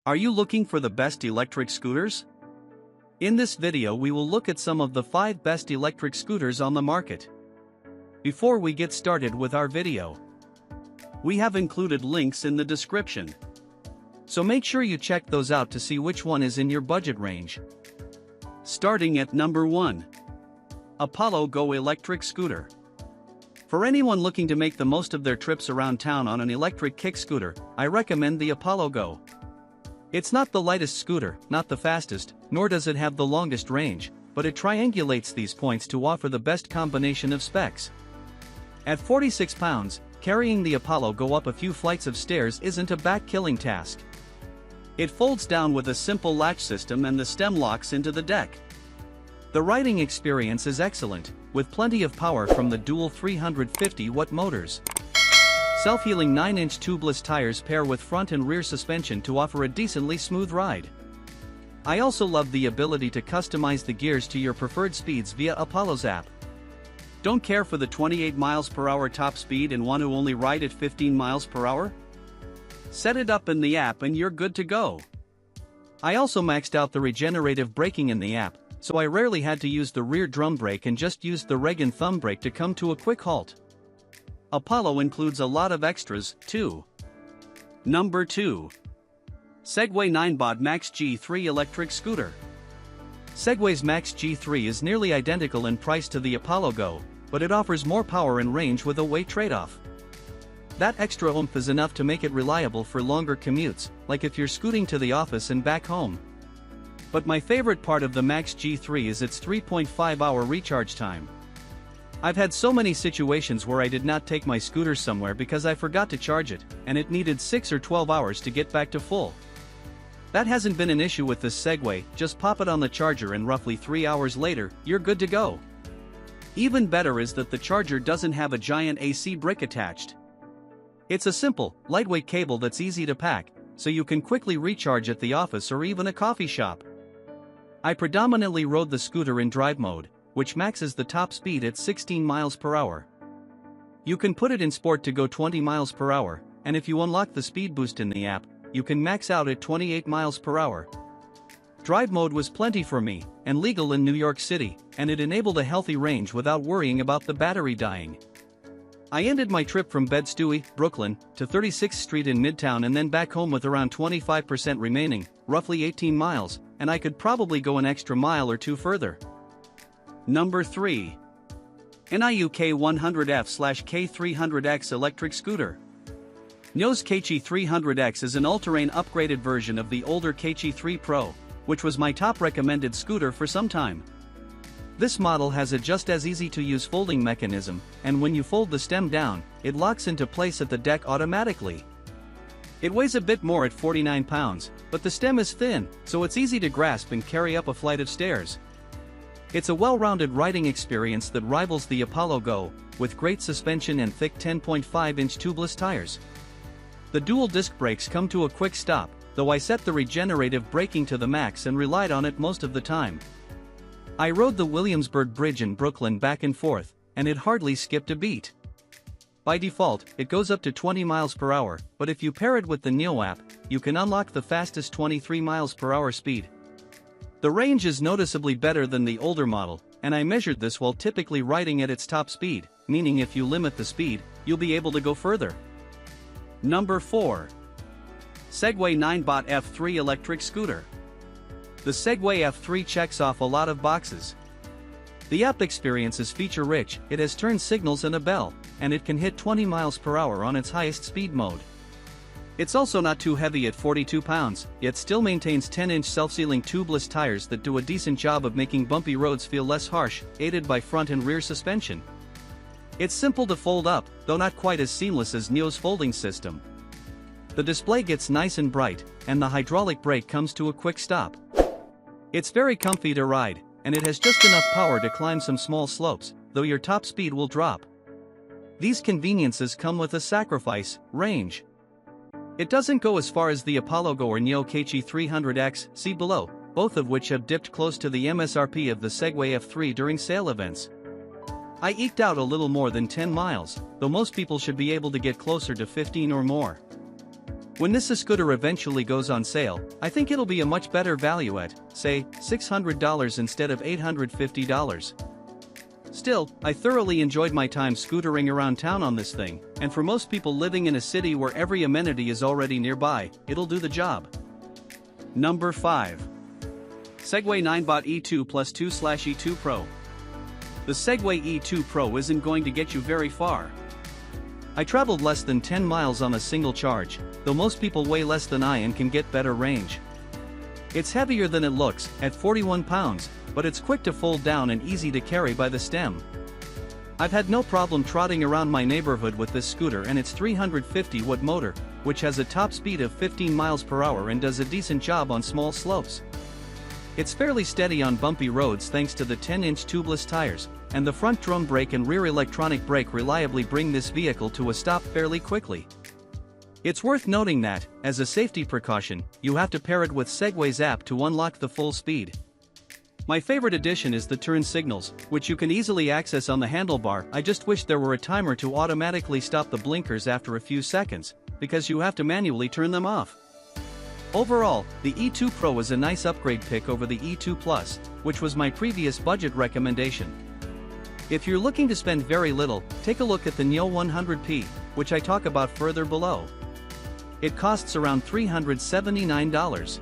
Are you looking for the best electric scooters? In this video we will look at some of the 5 best electric scooters on the market. Before we get started with our video, we have included links in the description. So make sure you check those out to see which one is in your budget range. Starting at number 1. Apollo Go Electric Scooter. For anyone looking to make the most of their trips around town on an electric kick scooter, I recommend the Apollo Go. It's not the lightest scooter, not the fastest, nor does it have the longest range, but it triangulates these points to offer the best combination of specs. At 46 pounds, carrying the Apollo Go up a few flights of stairs isn't a back-killing task. It folds down with a simple latch system and the stem locks into the deck. The riding experience is excellent, with plenty of power from the dual 350-watt motors. Self-healing 9-inch tubeless tires pair with front and rear suspension to offer a decently smooth ride. I also love the ability to customize the gears to your preferred speeds via Apollo's app. Don't care for the 28 miles per hour top speed and want to only ride at 15 miles per hour? Set it up in the app and you're good to go. I also maxed out the regenerative braking in the app, so I rarely had to use the rear drum brake and just used the reg and thumb brake to come to a quick halt. Apollo includes a lot of extras, too. Number 2. Segway Ninebot Max G3 Electric Scooter. Segway's Max G3 is nearly identical in price to the Apollo Go, but it offers more power and range with a weight trade-off. That extra oomph is enough to make it reliable for longer commutes, like if you're scooting to the office and back home. But my favorite part of the Max G3 is its 3.5-hour recharge time. I've had so many situations where I did not take my scooter somewhere because I forgot to charge it, and it needed 6 or 12 hours to get back to full. That hasn't been an issue with this Segway, just pop it on the charger and roughly 3 hours later, you're good to go. Even better is that the charger doesn't have a giant AC brick attached. It's a simple, lightweight cable that's easy to pack, so you can quickly recharge at the office or even a coffee shop. I predominantly rode the scooter in drive mode, which maxes the top speed at 16 miles per hour. You can put it in sport to go 20 miles per hour, and if you unlock the speed boost in the app, you can max out at 28 miles per hour. Drive mode was plenty for me, and legal in New York City, and it enabled a healthy range without worrying about the battery dying. I ended my trip from Bed-Stuy, Brooklyn, to 36th Street in Midtown and then back home with around 25% remaining, roughly 18 miles, and I could probably go an extra mile or two further. Number 3. NIU K100F/K300X Electric Scooter. NIU's KC300X is an all-terrain upgraded version of the older KC3 Pro, which was my top recommended scooter for some time. This model has a just as easy-to-use folding mechanism, and when you fold the stem down, it locks into place at the deck automatically. It weighs a bit more at 49 pounds, but the stem is thin, so it's easy to grasp and carry up a flight of stairs. It's a well-rounded riding experience that rivals the Apollo Go, with great suspension and thick 10.5-inch tubeless tires. The dual disc brakes come to a quick stop, though I set the regenerative braking to the max and relied on it most of the time. I rode the Williamsburg Bridge in Brooklyn back and forth, and it hardly skipped a beat. By default, it goes up to 20 miles per hour, but if you pair it with the NIU app, you can unlock the fastest 23 miles per hour speed. The range is noticeably better than the older model, and I measured this while typically riding at its top speed, meaning if you limit the speed, you'll be able to go further. Number 4. Segway Ninebot F3 Electric Scooter. The Segway F3 checks off a lot of boxes. The app experience is feature-rich, it has turn signals and a bell, and it can hit 20 miles per hour on its highest speed mode. It's also not too heavy at 42 pounds, yet still maintains 10-inch self-sealing tubeless tires that do a decent job of making bumpy roads feel less harsh, aided by front and rear suspension. It's simple to fold up, though not quite as seamless as NIU's folding system. The display gets nice and bright, and the hydraulic brake comes to a quick stop. It's very comfy to ride, and it has just enough power to climb some small slopes, though your top speed will drop. These conveniences come with a sacrifice: range. It doesn't go as far as the Apollo Go or NIU KC300X, see below, both of which have dipped close to the MSRP of the Segway F3 during sale events. I eked out a little more than 10 miles, though most people should be able to get closer to 15 or more. When this scooter eventually goes on sale, I think it'll be a much better value at, say, $600 instead of $850. Still, I thoroughly enjoyed my time scootering around town on this thing, and for most people living in a city where every amenity is already nearby, it'll do the job. Number 5. Segway Ninebot E2 Plus 2/E2 Pro. The Segway E2 Pro isn't going to get you very far. I traveled less than 10 miles on a single charge, though most people weigh less than I and can get better range. It's heavier than it looks, at 41 pounds, but it's quick to fold down and easy to carry by the stem. I've had no problem trotting around my neighborhood with this scooter and its 350-watt motor, which has a top speed of 15 miles per hour and does a decent job on small slopes. It's fairly steady on bumpy roads thanks to the 10-inch tubeless tires, and the front drum brake and rear electronic brake reliably bring this vehicle to a stop fairly quickly. It's worth noting that, as a safety precaution, you have to pair it with Segway's app to unlock the full speed. My favorite addition is the turn signals, which you can easily access on the handlebar. I just wish there were a timer to automatically stop the blinkers after a few seconds, because you have to manually turn them off. Overall, the E2 Pro is a nice upgrade pick over the E2 Plus, which was my previous budget recommendation. If you're looking to spend very little, take a look at the Neo 100P, which I talk about further below. It costs around $379.